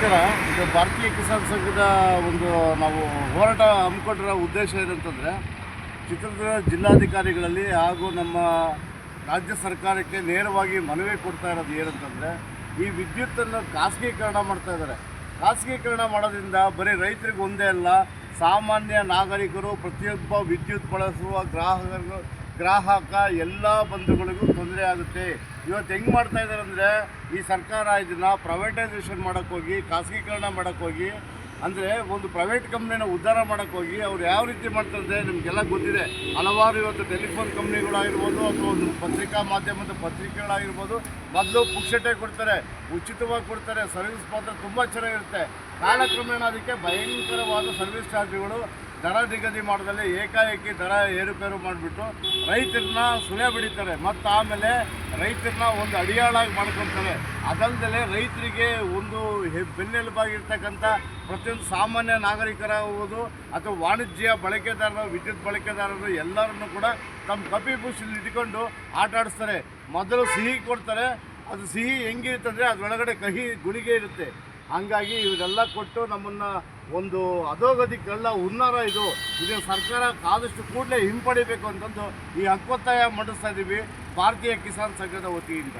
ನಮಸ್ಕಾರ. ಇದು ಭಾರತೀಯ ಕಿಸಾನ್ ಸಂಘದ ಒಂದು ನಾವು ಹೋರಾಟ ಹಮ್ಮಿಕೊಂಡಿರೋ ಉದ್ದೇಶ ಏನಂತಂದರೆ, ಚಿತ್ರದುರ್ಗ ಜಿಲ್ಲಾಧಿಕಾರಿಗಳಲ್ಲಿ ಹಾಗೂ ನಮ್ಮ ರಾಜ್ಯ ಸರ್ಕಾರಕ್ಕೆ ನೇರವಾಗಿ ಮನವಿ ಕೊಡ್ತಾ ಇರೋದು ಏನಂತಂದರೆ, ಈ ವಿದ್ಯುತ್ತನ್ನು ಖಾಸಗೀಕರಣ ಮಾಡ್ತಾಯಿದ್ದಾರೆ. ಖಾಸಗೀಕರಣ ಮಾಡೋದ್ರಿಂದ ಬರೀ ರೈತರಿಗೆ ಒಂದೇ ಅಲ್ಲ, ಸಾಮಾನ್ಯ ನಾಗರಿಕರು, ಪ್ರತಿಯೊಬ್ಬ ವಿದ್ಯುತ್ ಬಳಸುವ ಗ್ರಾಹಕ ಎಲ್ಲ ಬಂಧುಗಳಿಗೂ ತೊಂದರೆ ಆಗುತ್ತೆ. ಇವತ್ತು ಹೆಂಗೆ ಮಾಡ್ತಾ ಇದ್ದಾರೆ ಅಂದರೆ, ಈ ಸರ್ಕಾರ ಇದನ್ನು ಪ್ರೈವೇಟೈಸೇಷನ್ ಮಾಡೋಕ್ಕೋಗಿ, ಖಾಸಗೀಕರಣ ಮಾಡೋಕ್ಕೋಗಿ, ಅಂದರೆ ಒಂದು ಪ್ರೈವೇಟ್ ಕಂಪ್ನಿನ ಉದ್ಧಾರ ಮಾಡೋಕ್ಕೋಗಿ ಅವ್ರು ಯಾವ ರೀತಿ ಮಾಡ್ತಾರೆ ನಿಮಗೆಲ್ಲ ಗೊತ್ತಿದೆ. ಹಲವಾರು ಇವತ್ತು ಟೆಲಿಫೋನ್ ಕಂಪ್ನಿಗಳಾಗಿರ್ಬೋದು ಅಥವಾ ಒಂದು ಪತ್ರಿಕಾ ಮಾಧ್ಯಮದ ಪತ್ರಿಕೆಗಳಾಗಿರ್ಬೋದು, ಮೊದಲು ಪುಕ್ಷಟೆ ಕೊಡ್ತಾರೆ, ಉಚಿತವಾಗಿ ಕೊಡ್ತಾರೆ, ಸರ್ವಿಸ್ ಮಾತ್ರ ತುಂಬ ಚೆನ್ನಾಗಿರುತ್ತೆ. ಕಾಲಕ್ರಮೇಣ ಅದಕ್ಕೆ ಭಯಂಕರವಾದ ಸರ್ವಿಸ್ ಚಾರ್ಜ್ಗಳು, ದರ ನಿಗದಿ ಮಾಡೋದಲ್ಲೇ ಏಕಾಏಕಿ ದರ ಏರುಪೇರು ಮಾಡಿಬಿಟ್ಟು ರೈತರನ್ನ ಸುಳೆ ಬಿಡಿತಾರೆ. ಮತ್ತು ಆಮೇಲೆ ರೈತರನ್ನ ಒಂದು ಅಡಿಯಾಳಾಗಿ ಮಾಡ್ಕೊತಾರೆ. ಅದಲ್ಲದೆ ರೈತರಿಗೆ ಒಂದು ಬೆನ್ನೆಲುಬಾಗಿರ್ತಕ್ಕಂಥ ಪ್ರತಿಯೊಂದು ಸಾಮಾನ್ಯ ನಾಗರಿಕರಾಗುವುದು ಅಥವಾ ವಾಣಿಜ್ಯ ಬಳಕೆದಾರರು, ವಿದ್ಯುತ್ ಬಳಕೆದಾರರು ಎಲ್ಲರನ್ನೂ ಕೂಡ ತಮ್ಮ ಕಪಿ ಬುಷಲ್ಲಿ ಇಟ್ಕೊಂಡು ಆಟ ಆಡಿಸ್ತಾರೆ. ಮೊದಲು ಸಿಹಿ ಕೊಡ್ತಾರೆ, ಅದು ಸಿಹಿ ಹೆಂಗಿರುತ್ತೆ ಅಂದರೆ ಅದರೊಳಗಡೆ ಕಹಿ ಗುಳಿಗೆ ಇರುತ್ತೆ. ಹಾಗಾಗಿ ಇವರೆಲ್ಲ ಕೊಟ್ಟು ನಮ್ಮನ್ನು ಒಂದು ಅಧೋಗತಿ ಕಳ್ಳ ಹುನ್ನಾರ ಇದನ್ನು ಸರ್ಕಾರ ಆದಷ್ಟು ಕೂಡಲೇ ಹಿಂಪಡಿಬೇಕು ಅಂತಂದು ಈ ಹಕ್ಕೊತ್ತಾಯ ಮಂಡಿಸ್ತಾ ಇದ್ದೀವಿ ಭಾರತೀಯ ಕಿಸಾನ್ ಸಂಘದ ವತಿಯಿಂದ.